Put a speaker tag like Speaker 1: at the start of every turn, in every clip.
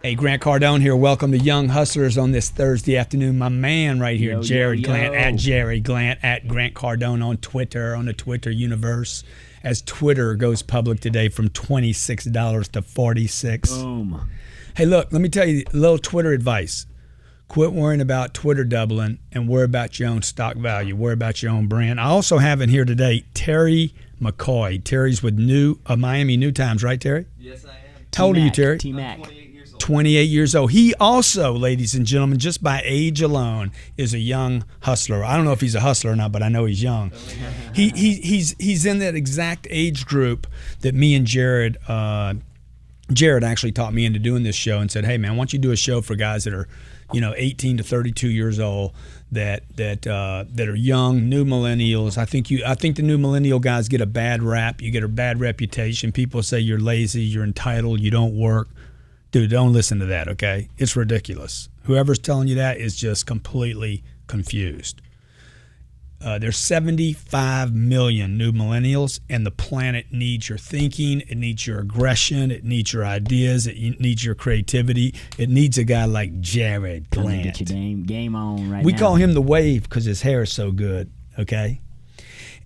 Speaker 1: Hey, Grant Cardone here. Welcome to Young Hustlers on this Thursday afternoon. My man right here, Jarrod Glandt, at Jarrod Glandt, at Grant Cardone on Twitter, on the Twitter universe, as Twitter goes public today from $26 to $46.
Speaker 2: Boom.
Speaker 1: Hey, look, let me tell you a little Twitter advice. Quit worrying about Twitter doubling and worry about your own stock value. Worry about your own brand. I also have in here today Terry McCoy. Terry's with Miami New Times, right, Terry?
Speaker 3: Yes, I am.
Speaker 1: How old are you, Terry?
Speaker 2: T-Mac.
Speaker 3: 28 years old.
Speaker 1: 28 years old. He also, ladies and gentlemen, just by age alone, is a young hustler. I don't know if he's a hustler or not, but I know he's young. He's in that exact age group that me and Jarrod actually taught me into doing this show and said, hey, man, why don't you do a show for guys that are 18 to 32 years old that are young, new millennials. I think the new millennial guys get a bad rap. You get a bad reputation. People say you're lazy, you're entitled, you don't work. Dude, don't listen to that, okay? It's ridiculous. Whoever's telling you that is just completely confused. There's 75 million new millennials, and the planet needs your thinking. It needs your aggression. It needs your ideas. It needs your creativity. It needs a guy like Jarrod Glandt.
Speaker 2: Get your game on right now.
Speaker 1: We call him the Wave because his hair is so good, okay?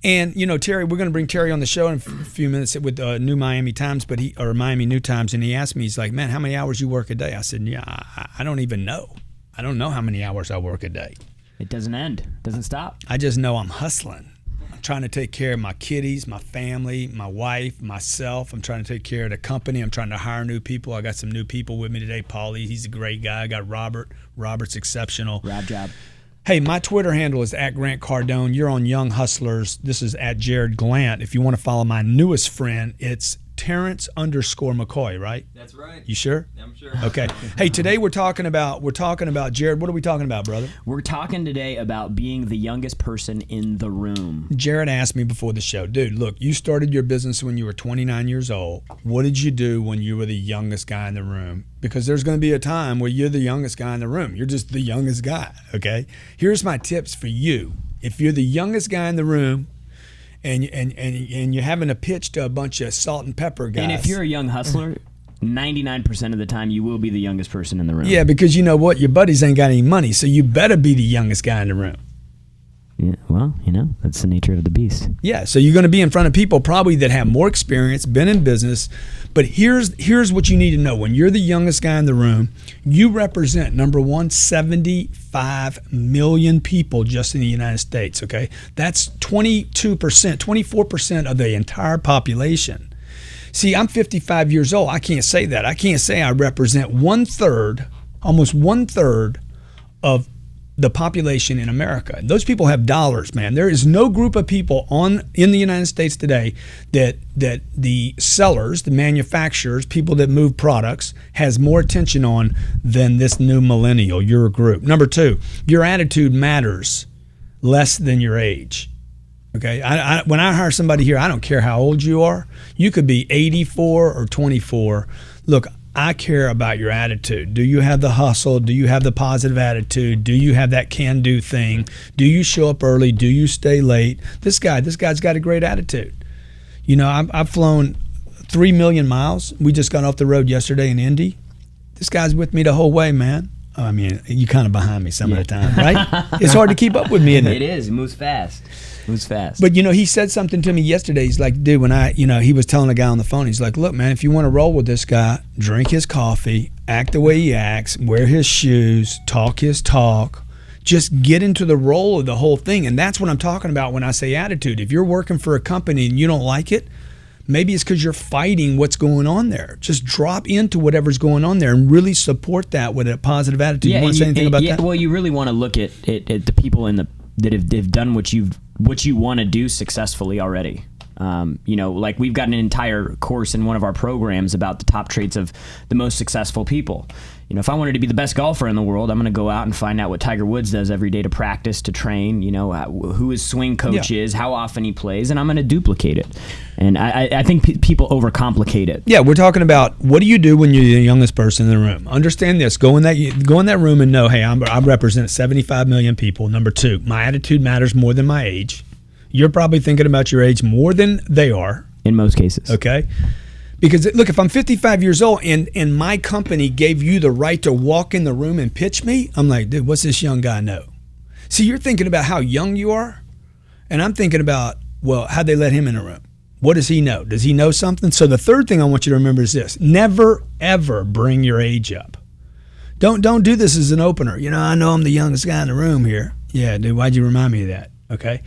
Speaker 1: And, Terry, we're going to bring Terry on the show in a few minutes with New Miami Times, or Miami New Times, and he asked me, he's like, man, how many hours you work a day? I said, yeah, I don't even know. I don't know how many hours I work a day.
Speaker 2: It doesn't end. It doesn't stop.
Speaker 1: I just know I'm hustling. I'm trying to take care of my kiddies, my family, my wife, myself. I'm trying to take care of the company. I'm trying to hire new people. I got some new people with me today. Paulie, he's a great guy. I got Robert. Robert's exceptional.
Speaker 2: Rad job.
Speaker 1: Hey, my Twitter handle is at Grant Cardone. You're on Young Hustlers. This is at Jarrod Glandt. If you want to follow my newest friend, it's Terrence_McCoy, right?
Speaker 3: That's right.
Speaker 1: You sure?
Speaker 3: I'm sure.
Speaker 1: Okay. Hey, today we're talking about Jarrod. What are we talking about, brother?
Speaker 2: We're talking today about being the youngest person in the room.
Speaker 1: Jarrod asked me before the show, dude, look, you started your business when you were 29 years old. What did you do when you were the youngest guy in the room? Because there's going to be a time where you're the youngest guy in the room. You're just the youngest guy, okay? Here's my tips for you. If you're the youngest guy in the room, and you're having a pitch to a bunch of salt and pepper guys.
Speaker 2: And if you're a young hustler, 99% of the time you will be the youngest person in the room.
Speaker 1: Yeah, because you know what? Your buddies ain't got any money, so you better be the youngest guy in the room.
Speaker 2: Yeah, well, that's the nature of the beast.
Speaker 1: Yeah, so you're going to be in front of people probably that have more experience, been in business. But here's what you need to know. When you're the youngest guy in the room, you represent, number one, 75 million people just in the United States, okay? That's 22%, 24% of the entire population. See, I'm 55 years old. I can't say that. I can't say I represent almost one third of the population in America. Those people have dollars, man. There is no group of people in the United States today that the sellers, the manufacturers, people that move products has more attention on than this new millennial, your group. Number two, your attitude matters less than your age. Okay, when I hire somebody here, I don't care how old you are. You could be 84 or 24. Look, I care about your attitude. Do you have the hustle? Do you have the positive attitude? Do you have that can-do thing? Do you show up early? Do you stay late? This guy's got a great attitude. I've flown 3 million miles. We just got off the road yesterday in Indy. This guy's with me the whole way, man. I mean, you kind of behind me some of the time, right? It's hard to keep up with me, isn't it?
Speaker 2: It is. It moves fast.
Speaker 1: But he said something to me yesterday. He's like, dude, when he was telling a guy on the phone, he's like, look, man, if you want to roll with this guy, drink his coffee, act the way he acts, wear his shoes, talk his talk, just get into the role of the whole thing. And that's what I'm talking about when I say attitude. If you're working for a company and you don't like it, maybe it's because you're fighting what's going on there. Just drop into whatever's going on there and really support that with a positive attitude. You want to say anything about that?
Speaker 2: Well, you really want to look at the people that have done what you want to do successfully already. Like we've got an entire course in one of our programs about the top traits of the most successful people. If I wanted to be the best golfer in the world, I'm going to go out and find out what Tiger Woods does every day to practice, to train, who his swing coach is, how often he plays, and I'm going to duplicate it. And I think people overcomplicate it.
Speaker 1: Yeah, we're talking about what do you do when you're the youngest person in the room. Understand this. Go in that room and know, hey, I represent 75 million people. Number two, my attitude matters more than my age. You're probably thinking about your age more than they are.
Speaker 2: In most cases.
Speaker 1: Okay. Because look, if I'm 55 years old and my company gave you the right to walk in the room and pitch me, I'm like, dude, what's this young guy know? See, you're thinking about how young you are, and I'm thinking about, well, how'd they let him in the room? What does he know? Does he know something? So the third thing I want you to remember is this: never, ever bring your age up. Don't do this as an opener. I know I'm the youngest guy in the room here. Yeah, dude, why'd you remind me of that? Okay.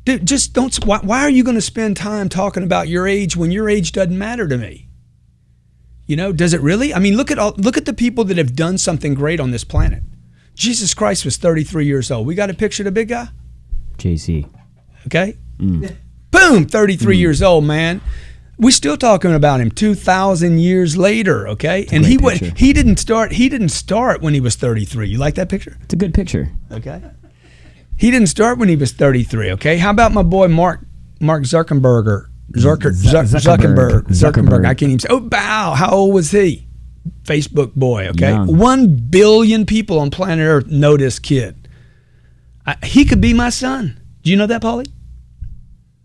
Speaker 1: Dude, just don't. Why are you going to spend time talking about your age when your age doesn't matter to me? Does it really? I mean, look at the people that have done something great on this planet. Jesus Christ was 33 years old. We got a picture of the big guy?
Speaker 2: JC.
Speaker 1: Okay. Boom, 33 years old, man. We're still talking about him 2,000 years later, okay? And he didn't start when he was 33. You like that picture?
Speaker 2: It's a good picture.
Speaker 1: Okay. He didn't start when he was 33, okay? How about my boy Mark Zuckerberg? Zuckerberg. I can't even say. Oh, wow. How old was he? Facebook boy, okay?
Speaker 2: Young.
Speaker 1: 1 billion people on planet Earth know this kid. He could be my son. Do you know that, Paulie?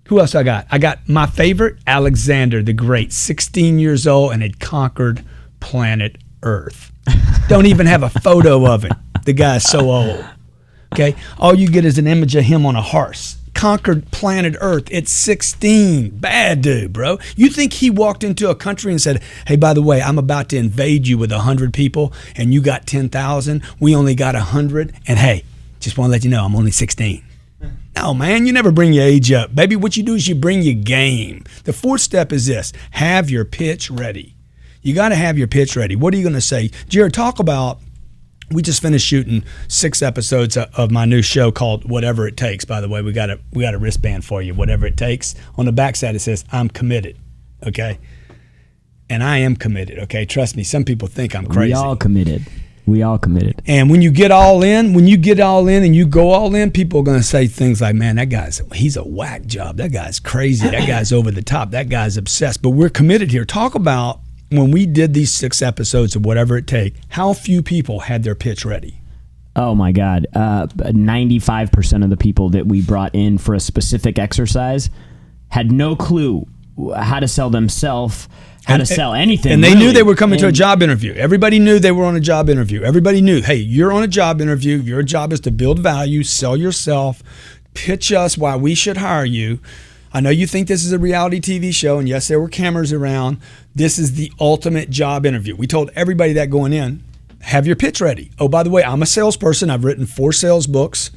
Speaker 1: Who else I got? I got my favorite, Alexander the Great, 16 years old and had conquered planet Earth. Don't even have a photo of him. The guy's so old. Okay? All you get is an image of him on a horse. Conquered planet Earth at 16. Bad dude, bro. You think he walked into a country and said, hey, by the way, I'm about to invade you with 100 people and you got 10,000. We only got 100. And hey, just want to let you know, I'm only 16. No, man, you never bring your age up. Baby, what you do is you bring your game. The fourth step is this: have your pitch ready. You got to have your pitch ready. What are you going to say? Jarrod, talk about, we just finished shooting 6 episodes of my new show called Whatever It Takes. By the way, we got a wristband for you, Whatever It Takes. On the backside, it says, I'm committed, okay? And I am committed, okay? Trust me, some people think I'm crazy.
Speaker 2: We all committed.
Speaker 1: And when you get all in and you go all in, people are going to say things like, man, he's a whack job. That guy's crazy. That guy's over the top. That guy's obsessed. But we're committed here. Talk about when we did these 6 episodes of Whatever It Takes, how few people had their pitch ready.
Speaker 2: Oh my God. 95% of the people that we brought in for a specific exercise had no clue how to sell themselves, how to sell anything.
Speaker 1: And they knew they were coming to a job interview. Everybody knew they were on a job interview. Everybody knew, hey, you're on a job interview. Your job is to build value, sell yourself, pitch us why we should hire you. I know you think this is a reality TV show, and yes, there were cameras around. This is the ultimate job interview. We told everybody that going in, have your pitch ready. Oh, by the way, I'm a salesperson. I've written 4 sales books.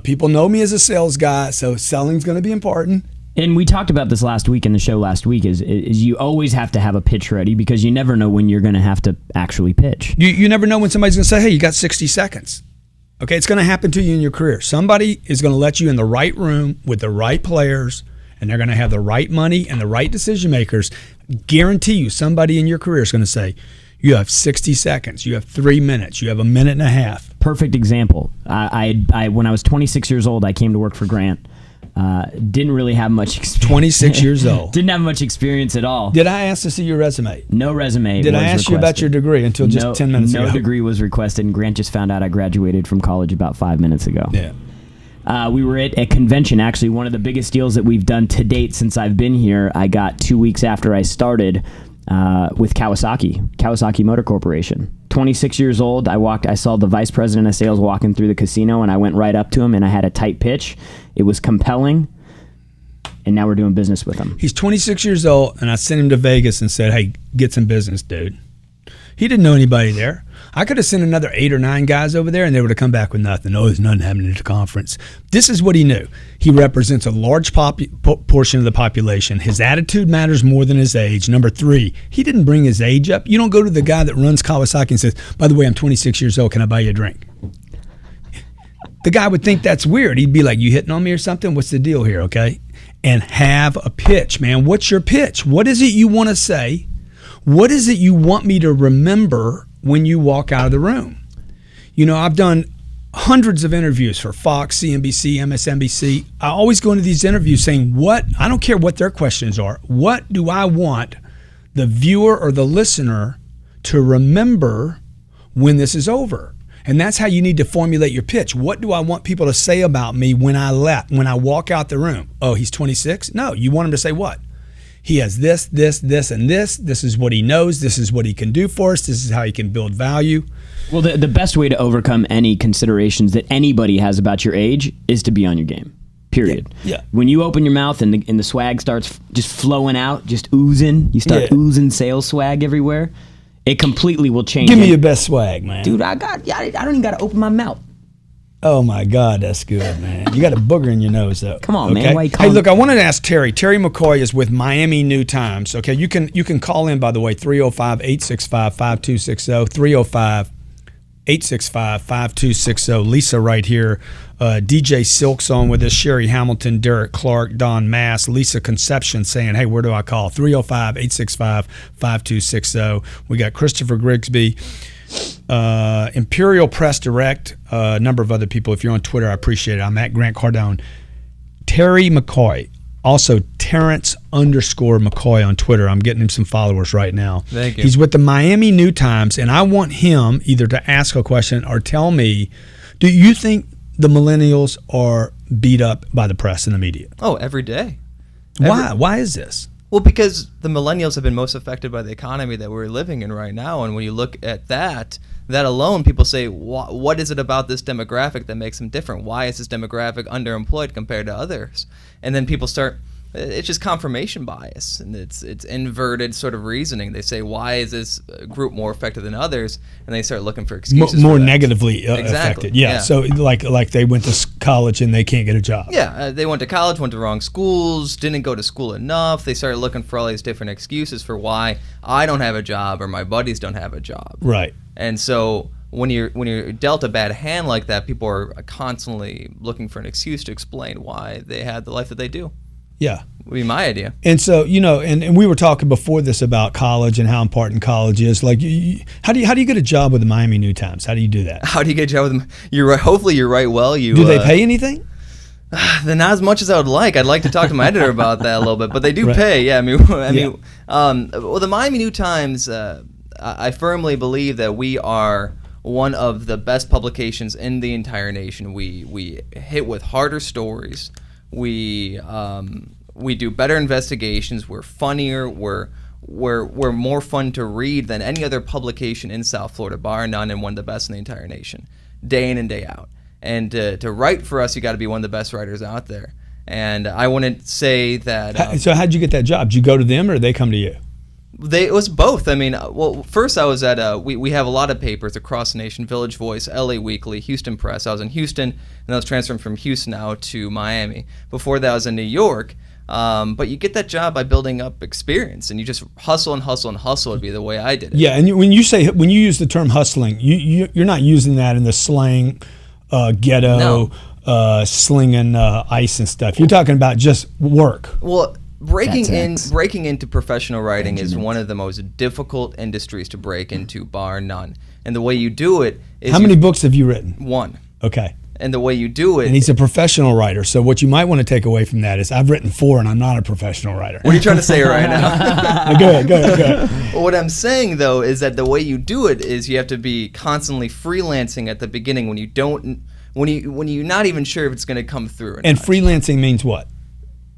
Speaker 1: People know me as a sales guy, so selling's going to be important.
Speaker 2: And we talked about this last week in the show last week is you always have to have a pitch ready because you never know when you're going to have to actually pitch.
Speaker 1: You never know when somebody's going to say, hey, you got 60 seconds. Okay, it's going to happen to you in your career. Somebody is going to let you in the right room with the right players, and they're going to have the right money and the right decision makers. Guarantee you somebody in your career is going to say, you have 60 seconds, you have 3 minutes, you have a minute and a half.
Speaker 2: Perfect example. I when I was 26 years old, I came to work for Grant. Didn't really have much experience.
Speaker 1: 26 years old.
Speaker 2: Didn't have much experience at all.
Speaker 1: Did I ask to see your resume?
Speaker 2: No resume.
Speaker 1: Did I ask you about your degree until just 10 minutes ago?
Speaker 2: No degree was requested, and Grant just found out I graduated from college about 5 minutes ago.
Speaker 1: Yeah.
Speaker 2: We were at a convention, actually, one of the biggest deals that we've done to date since I've been here. I got 2 weeks after I started with Kawasaki Motor Corporation. 26 years old, I saw the vice president of sales walking through the casino, and I went right up to him, and I had a tight pitch. It was compelling, and now we're doing business with him.
Speaker 1: He's 26 years old, and I sent him to Vegas and said, hey, get some business, dude. He didn't know anybody there. I could have sent another 8 or 9 guys over there, and they would have come back with nothing. Oh, there's nothing happening at the conference. This is what he knew. He represents a large portion of the population. His attitude matters more than his age. Number 3, he didn't bring his age up. You don't go to the guy that runs Kawasaki and says, by the way, I'm 26 years old. Can I buy you a drink? The guy would think that's weird. He'd be like, you hitting on me or something? What's the deal here, okay? And have a pitch, man. What's your pitch? What is it you want to say? What is it you want me to remember when you walk out of the room? You know, I've done hundreds of interviews for Fox, CNBC, MSNBC. I always go into these interviews saying, I don't care what their questions are. What do I want the viewer or the listener to remember when this is over? And that's how you need to formulate your pitch. What do I want people to say about me when I walk out the room? Oh, he's 26? No, you want him to say what? He has this, and this. This is what he knows. This is what he can do for us. This is how he can build value.
Speaker 2: Well, the best way to overcome any considerations that anybody has about your age is to be on your game. Period.
Speaker 1: Yeah.
Speaker 2: When you open your mouth and the swag starts just flowing out, just oozing, you start oozing sales swag everywhere, it completely will change.
Speaker 1: Give me your best swag, man.
Speaker 2: Dude, I don't even got to open my mouth.
Speaker 1: Oh my God, that's good, man. You got a booger in your nose, though.
Speaker 2: Come on, man. Why you
Speaker 1: Hey, look, I wanted to ask Terry. Terry McCoy is with Miami New Times. Okay, you can call in, by the way, 305-865-5260, 305-865-5260. Lisa right here. DJ Silk's on with us, Sherry Hamilton, Derek Clark, Don Mass, Lisa Conception saying, hey, where do I call? 305-865-5260. We got Christopher Grigsby. Imperial Press Direct, a number of other people. If you're on Twitter, I appreciate it. I'm at Grant Cardone. Terry McCoy, also Terrence_McCoy on Twitter. I'm getting him some followers right now.
Speaker 3: Thank you.
Speaker 1: He's with the Miami New Times, and I want him either to ask a question or tell me, do you think the millennials are beat up by the press and the media?
Speaker 3: Oh, every day.
Speaker 1: Why? Why is this?
Speaker 3: Well, because the millennials have been most affected by the economy that we're living in right now. And when you look at that alone, people say, what is it about this demographic that makes them different? Why is this demographic underemployed compared to others? And then people start, it's just confirmation bias, and it's inverted sort of reasoning. They say, why is this group more affected than others? And they start looking for excuses.
Speaker 1: More
Speaker 3: for that.
Speaker 1: negatively affected. Yeah. So like they went to college and they can't get a job.
Speaker 3: Yeah, they went to college, went to wrong schools, didn't go to school enough. They started looking for all these different excuses for why I don't have a job or my buddies don't have a job.
Speaker 1: Right.
Speaker 3: And so when you're dealt a bad hand like that, people are constantly looking for an excuse to explain why they had the life that they do.
Speaker 1: Yeah.
Speaker 3: Would be my idea.
Speaker 1: And so, and we were talking before this about college and how important college is. Like, how do you get a job with the Miami New Times? How do you do that?
Speaker 3: How do you get a job with them? You're right. Hopefully you're right. Well,
Speaker 1: do they pay anything?
Speaker 3: Then not as much as I would like. I'd like to talk to my editor about that a little bit, but they do pay. Yeah. Well, the Miami New Times, I firmly believe that we are one of the best publications in the entire nation. We hit with harder stories. We do better investigations. We're funnier. We're more fun to read than any other publication in South Florida, bar none, and one of the best in the entire nation, day in and day out. And to write for us, you got to be one of the best writers out there. And I wouldn't say that.
Speaker 1: So how'd you get that job? Did you go to them or did they come to you?
Speaker 3: It was both. I mean, well, first I was at we have a lot of papers across the nation: Village Voice, LA Weekly, Houston Press. I was in Houston, and I was transferring from Houston out to Miami. Before that, I was in New York. But you get that job by building up experience, and you just hustle and hustle and hustle would be the way I did it.
Speaker 1: Yeah, and when you use the term hustling, you're not using that in the slang, ghetto, slinging ice and stuff. You're talking about just work.
Speaker 3: Well, breaking into professional writing is one of the most difficult industries to break into, bar none. And the way you do it is...
Speaker 1: How many books have you written?
Speaker 3: One.
Speaker 1: Okay.
Speaker 3: And the way you do it...
Speaker 1: And he's a professional writer, so what you might want to take away from that is I've written 4 and I'm not a professional writer.
Speaker 3: What are you trying to say right now?
Speaker 1: Go ahead.
Speaker 3: Well, what I'm saying, though, is that the way you do it is you have to be constantly freelancing at the beginning when you're not even sure if it's going to come through or
Speaker 1: and
Speaker 3: not.
Speaker 1: Freelancing means what?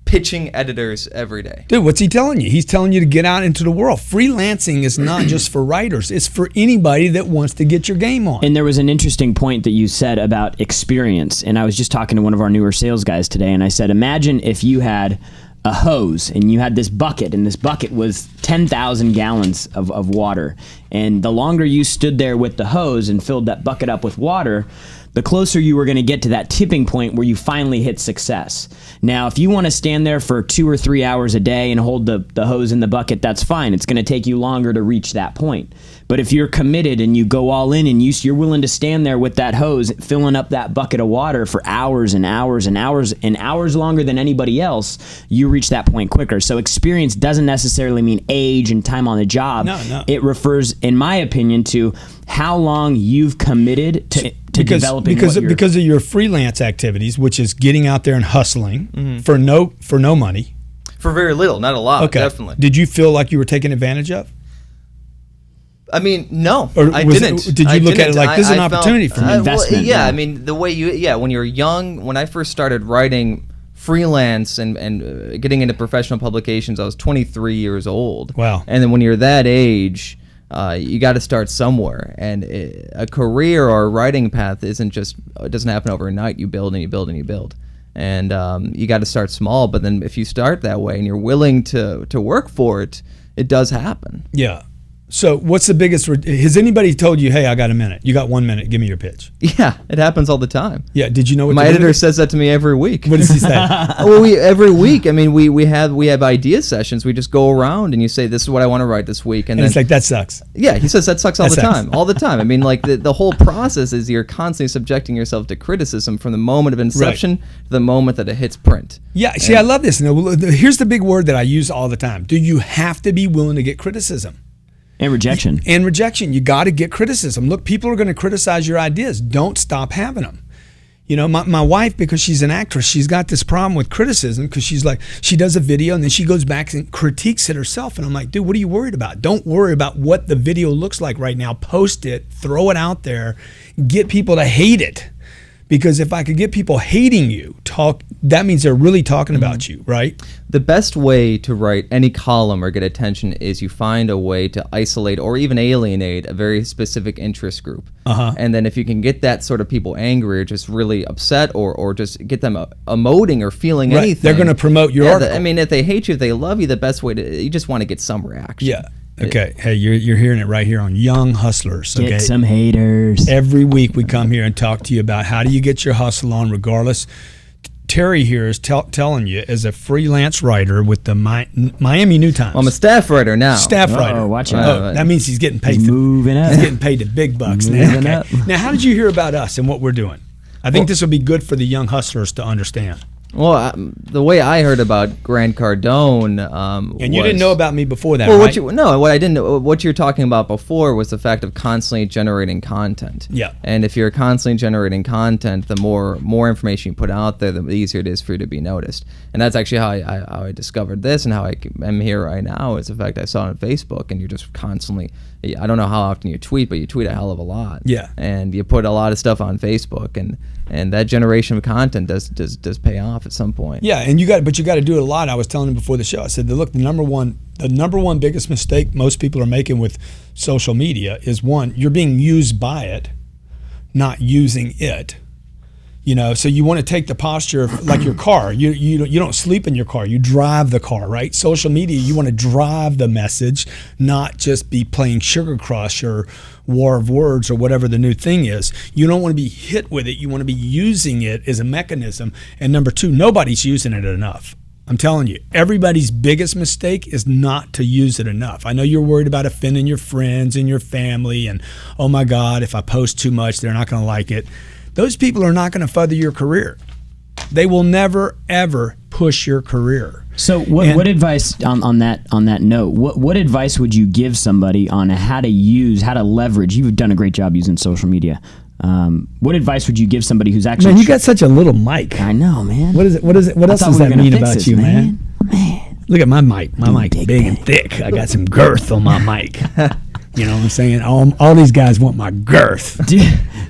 Speaker 3: Pitching editors every day.
Speaker 1: Dude, what's he telling you? He's telling you to get out into the world. Freelancing is not just for writers. It's for anybody that wants to get your game on.
Speaker 2: And there was an interesting point that you said about experience. And I was just talking to one of our newer sales guys today, and I said, imagine if you had a hose and you had this bucket, and this bucket was 10,000 gallons of water. And the longer you stood there with the hose and filled that bucket up with water, the closer you were going to get to that tipping point where you finally hit success. Now, if you want to stand there for 2 or 3 hours a day and hold the hose in the bucket, that's fine. It's going to take you longer to reach that point. But if you're committed and you go all in and you're willing to stand there with that hose, filling up that bucket of water for hours and hours and hours and hours longer than anybody else, you reach that point quicker. So experience doesn't necessarily mean age and time on the job.
Speaker 1: No.
Speaker 2: It refers, in my opinion, to how long you've committed to developing
Speaker 1: because of your freelance activities, which is getting out there and hustling for no money.
Speaker 3: For very little, not a lot,
Speaker 1: okay.
Speaker 3: Definitely.
Speaker 1: Did you feel like you were taken advantage of?
Speaker 3: I mean, no,
Speaker 1: I didn't. Did you look at it like this is an opportunity for me?
Speaker 2: Investment?
Speaker 3: I mean, the way when you're young, when I first started writing freelance and getting into professional publications, I was 23 years old.
Speaker 1: Wow.
Speaker 3: And then when you're that age, you got to start somewhere. And a career or a writing path it doesn't happen overnight. You build and you build and you build. And you got to start small. But then if you start that way and you're willing to work for it, it does happen.
Speaker 1: Yeah. So what's the biggest, has anybody told you, hey, I got a minute. You got 1 minute. Give me your pitch.
Speaker 3: Yeah, it happens all the time.
Speaker 1: Yeah. Did you know what
Speaker 3: my editor says that to me every week?
Speaker 1: What does he say?
Speaker 3: Well, every week. I mean, we have idea sessions. We just go around and you say, this is what I want to write this week. And then
Speaker 1: it's like, that sucks.
Speaker 3: Yeah, he says that sucks all
Speaker 1: That
Speaker 3: the
Speaker 1: sucks.
Speaker 3: time. All the time. I mean, like the whole process is you're constantly subjecting yourself to criticism from the moment of inception to the moment that it hits print.
Speaker 1: Yeah. See, I love this. Here's the big word that I use all the time. Do you have to be willing to get criticism?
Speaker 2: And rejection.
Speaker 1: And rejection. You got to get criticism. Look, people are going to criticize your ideas. Don't stop having them. My wife, because she's an actress, she's got this problem with criticism because she's like, she does a video and then she goes back and critiques it herself. And I'm like, dude, what are you worried about? Don't worry about what the video looks like right now. Post it, throw it out there, get people to hate it. Because if I could get people hating you, that means they're really talking about you, right?
Speaker 3: The best way to write any column or get attention is you find a way to isolate or even alienate a very specific interest group. And then if you can get that sort of people angry or just really upset or just get them emoting or feeling anything.
Speaker 1: They're going to promote your article.
Speaker 3: I mean, if they hate you, if they love you, the best way you just want to get some reaction.
Speaker 1: Yeah. Okay. Hey, you're hearing it right here on Young Hustlers. Okay?
Speaker 2: Get some haters.
Speaker 1: Every week we come here and talk to you about how do you get your hustle on regardless. Terry here is telling you as a freelance writer with the Miami New Times.
Speaker 3: Well, I'm a staff writer now.
Speaker 1: Staff writer.
Speaker 2: Watch out.
Speaker 1: Oh, that means he's getting paid.
Speaker 2: He's moving up.
Speaker 1: He's getting paid the big bucks now. Okay. Now, how did you hear about us and what we're doing? I think this will be good for the young hustlers to understand.
Speaker 3: Well, the way I heard about Grant Cardone,
Speaker 1: and you didn't know about me before that,
Speaker 3: well,
Speaker 1: right?
Speaker 3: what I didn't know, what you're talking about before was the fact of constantly generating content.
Speaker 1: Yeah.
Speaker 3: And if you're constantly generating content, the more information you put out there, the easier it is for you to be noticed. And that's actually how I discovered this and how I am here right now. Is the fact I saw it on Facebook, and you're just constantly. I don't know how often you tweet, but you tweet a hell of a lot.
Speaker 1: Yeah.
Speaker 3: And you put a lot of stuff on Facebook, and that generation of content does pay off at some point.
Speaker 1: Yeah, and you got to do it a lot. I was telling him before the show. I said, look, the number one biggest mistake most people are making with social media is one, you're being used by it, not using it. So you want to take the posture of like your car. You don't sleep in your car. You drive the car, right? Social media, you want to drive the message, not just be playing Sugar Crush or War of Words or whatever the new thing is. You don't want to be hit with it. You want to be using it as a mechanism. And number two, nobody's using it enough. I'm telling you, everybody's biggest mistake is not to use it enough. I know you're worried about offending your friends and your family and, oh my God, if I post too much, they're not going to like it. Those people are not going to further your career. They will never, ever push your career.
Speaker 2: So what advice on that note, what advice would you give somebody on how to leverage? You've done a great job using social media. What advice would you give somebody who's actually...
Speaker 1: Man, you got such a little mic.
Speaker 2: I know, man.
Speaker 1: What is it? What else does that mean about you, man? Look at my mic. My mic's big and thick. I got some girth on my mic. You know what I'm saying? All these guys want my girth.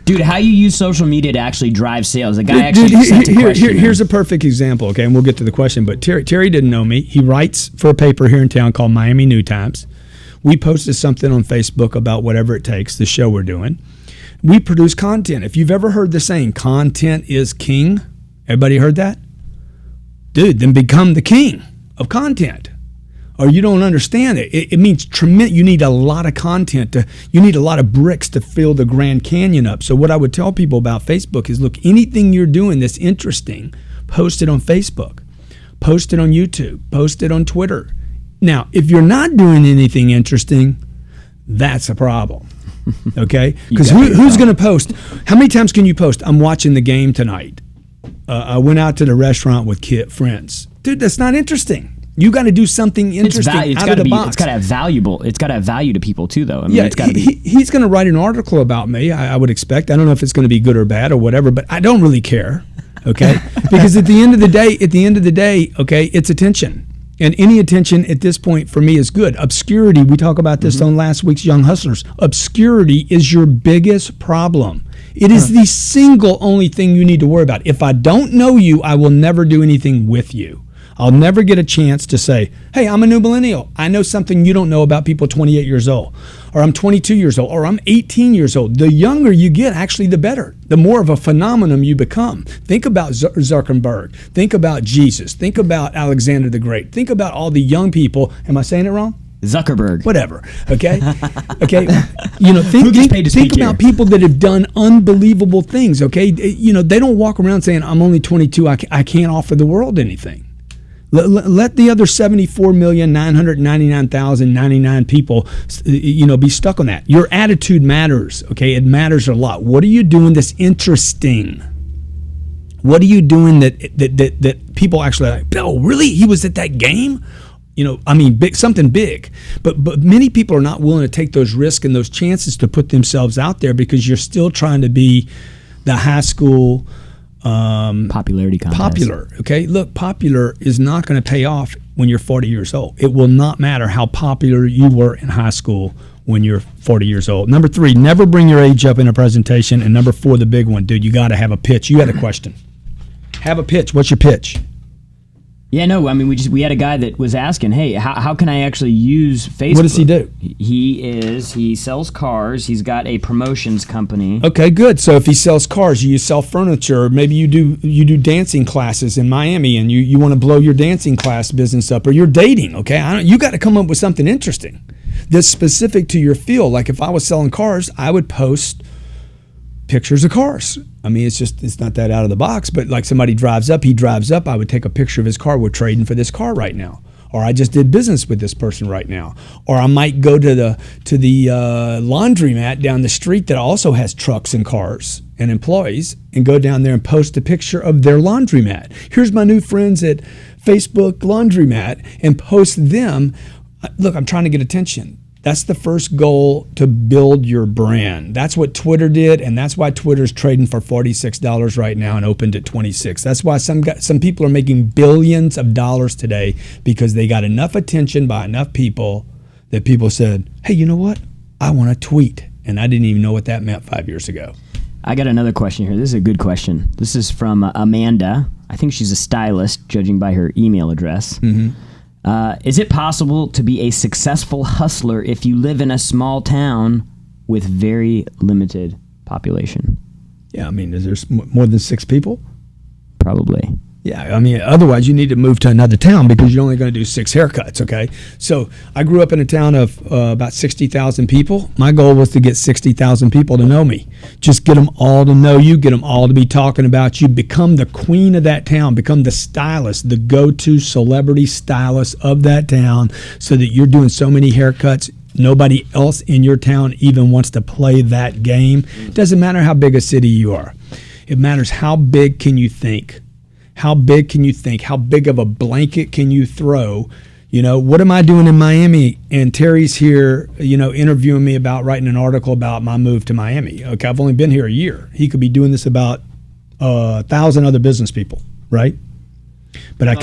Speaker 2: Dude, how you use social media to actually drive sales? The guy actually sent a question.
Speaker 1: Here's a perfect example, okay? And we'll get to the question. But Terry didn't know me. He writes for a paper here in town called Miami New Times. We posted something on Facebook about whatever it takes, the show we're doing. We produce content. If you've ever heard the saying, content is king, everybody heard that? Dude, then become the king of content. Or you don't understand it. It means tremendous. You need a lot of content. You need a lot of bricks to fill the Grand Canyon up. So what I would tell people about Facebook is, look, anything you're doing that's interesting, post it on Facebook, post it on YouTube, post it on Twitter. Now, if you're not doing anything interesting, that's a problem. Okay? Because who's going to post? How many times can you post? I'm watching the game tonight. I went out to the restaurant with friends. Dude, that's not interesting. You got to do something interesting out of the box.
Speaker 2: It's got to have valuable. It's got to have value to people too, though. I mean,
Speaker 1: yeah,
Speaker 2: it's got to be.
Speaker 1: He's going to write an article about me. I would expect. I don't know if it's going to be good or bad or whatever, but I don't really care. Okay, because at the end of the day, okay, it's attention. And any attention at this point for me is good. Obscurity, we talk about this on last week's Young Hustlers. Obscurity is your biggest problem. It is the single only thing you need to worry about. If I don't know you, I will never do anything with you. I'll never get a chance to say, hey, I'm a new millennial. I know something you don't know about people 28 years old, or I'm 22 years old, or I'm 18 years old. The younger you get, actually, the better. The more of a phenomenon you become. Think about Zuckerberg. Think about Jesus. Think about Alexander the Great. Think about all the young people. Am I saying it wrong?
Speaker 2: Zuckerberg.
Speaker 1: Whatever. Okay. Okay. Think about people that have done unbelievable things. Okay. They don't walk around saying, I'm only 22. I can't offer the world anything. Let the other 74,999,099 people, be stuck on that. Your attitude matters, okay? It matters a lot. What are you doing that's interesting? What are you doing that people actually like, oh, really? He was at that game? Big, something big. But many people are not willing to take those risks and those chances to put themselves out there because you're still trying to be the high school
Speaker 2: popularity contest.
Speaker 1: Popular, okay? Look, popular is not going to pay off when you're 40 years old. It will not matter how popular you were in high school when you're 40 years old. Number 3, never bring your age up in a presentation. And number 4, the big one, dude, you got to have a pitch. You had a question. Have a pitch. What's your pitch?
Speaker 2: Yeah, no, we had a guy that was asking, hey, how can I actually use Facebook?
Speaker 1: What does he do?
Speaker 2: He sells cars. He's got a promotions company.
Speaker 1: Okay, good. So if he sells cars, you sell furniture, maybe you do dancing classes in Miami and you want to blow your dancing class business up, or you're dating, okay? You got to come up with something interesting that's specific to your field. Like if I was selling cars, I would post pictures of cars. It's not that out of the box, but like somebody he drives up, I would take a picture of his car. We're trading for this car right now. Or I just did business with this person right now. Or I might go to the laundromat down the street that also has trucks and cars and employees and go down there and post a picture of their laundromat. Here's my new friends at Facebook Laundromat, and post them. Look, I'm trying to get attention. That's the first goal, to build your brand. That's what Twitter did, and that's why Twitter's trading for $46 right now and opened at $26. That's why some people are making billions of dollars today, because they got enough attention by enough people that people said, hey, you know what? I want to tweet. And I didn't even know what that meant 5 years ago.
Speaker 2: I got another question here. This is a good question. This is from Amanda. I think she's a stylist, judging by her email address. Mm-hmm. Is it possible to be a successful hustler if you live in a small town with very limited population?
Speaker 1: Yeah, is there more than 6 people?
Speaker 2: Probably.
Speaker 1: Yeah, otherwise you need to move to another town because you're only going to do 6 haircuts, okay? So I grew up in a town of about 60,000 people. My goal was to get 60,000 people to know me. Just get them all to know you, get them all to be talking about you, become the queen of that town, become the stylist, the go-to celebrity stylist of that town, so that you're doing so many haircuts, nobody else in your town even wants to play that game. It doesn't matter how big a city you are. It matters how big can you think. How big can you think? How big of a blanket can you throw? What am I doing in Miami? And Terry's here, interviewing me about writing an article about my move to Miami. Okay, I've only been here a year. He could be doing this about 1,000 other business people, right? But I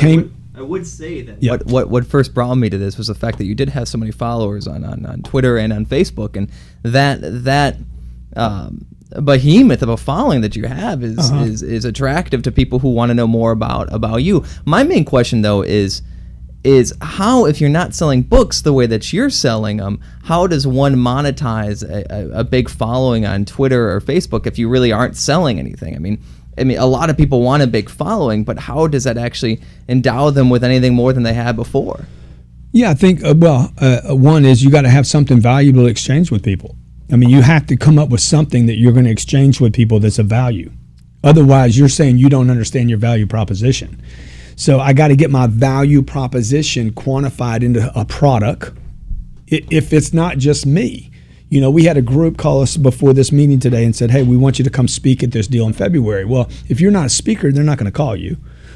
Speaker 3: would say that what first brought me to this was the fact that you did have so many followers on Twitter and on Facebook, and that behemoth of a following that you have is attractive to people who want to know more about you. My main question though is how, if you're not selling books the way that you're selling them, how does one monetize a big following on Twitter or Facebook if you really aren't selling anything? A lot of people want a big following, but how does that actually endow them with anything more than they had before?
Speaker 1: Yeah, I think one is you got to have something valuable to exchange with people. You have to come up with something that you're going to exchange with people that's of value. Otherwise, you're saying you don't understand your value proposition. So I got to get my value proposition quantified into a product. If it's not just me. We had a group call us before this meeting today and said, hey, we want you to come speak at this deal in February. Well, if you're not a speaker, they're not going to call you.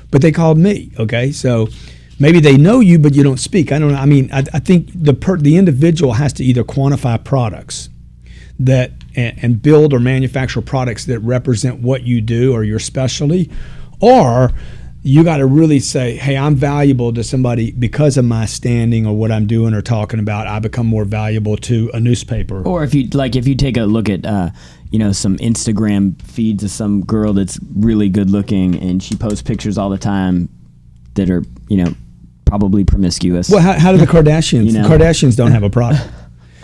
Speaker 1: But they called me, okay? So maybe they know you, but you don't speak. I don't know. I think the individual has to either quantify products and build or manufacture products that represent what you do or your specialty, or you got to really say, hey, I'm valuable to somebody because of my standing or what I'm doing or talking about. I become more valuable to a newspaper.
Speaker 2: Or if you take a look at some Instagram feeds of some girl that's really good looking and she posts pictures all the time that are probably promiscuous.
Speaker 1: Well, how do the Kardashians? The Kardashians don't have a product.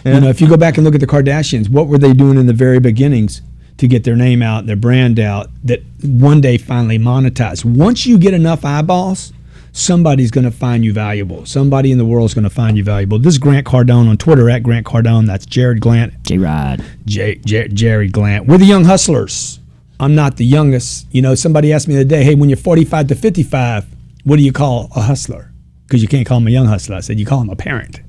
Speaker 1: Yeah. If you go back and look at the Kardashians, what were they doing in the very beginnings to get their name out, their brand out, that one day finally monetized? Once you get enough eyeballs, somebody's going to find you valuable. Somebody in the world is going to find you valuable. This is Grant Cardone on Twitter, at Grant Cardone. That's Jarrod Glandt.
Speaker 2: Jarrod.
Speaker 1: Jarrod Glandt. We're the young hustlers. I'm not the youngest. Somebody asked me the other day, hey, when you're 45 to 55, what do you call a hustler? Because you can't call him a young hustler. I said, you call him a parent.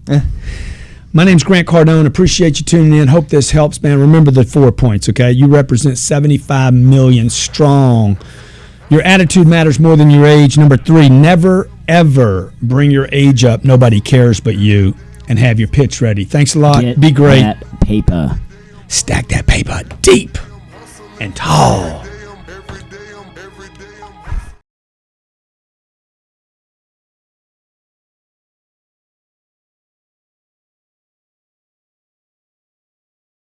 Speaker 1: My name's Grant Cardone. Appreciate you tuning in. Hope this helps, man. Remember the 4 points, okay? You represent 75 million strong. Your attitude matters more than your age. Number 3, never, ever bring your age up. Nobody cares but you. And have your pitch ready. Thanks a lot.
Speaker 2: Get
Speaker 1: Be great.
Speaker 2: that paper.
Speaker 1: Stack that paper deep and tall.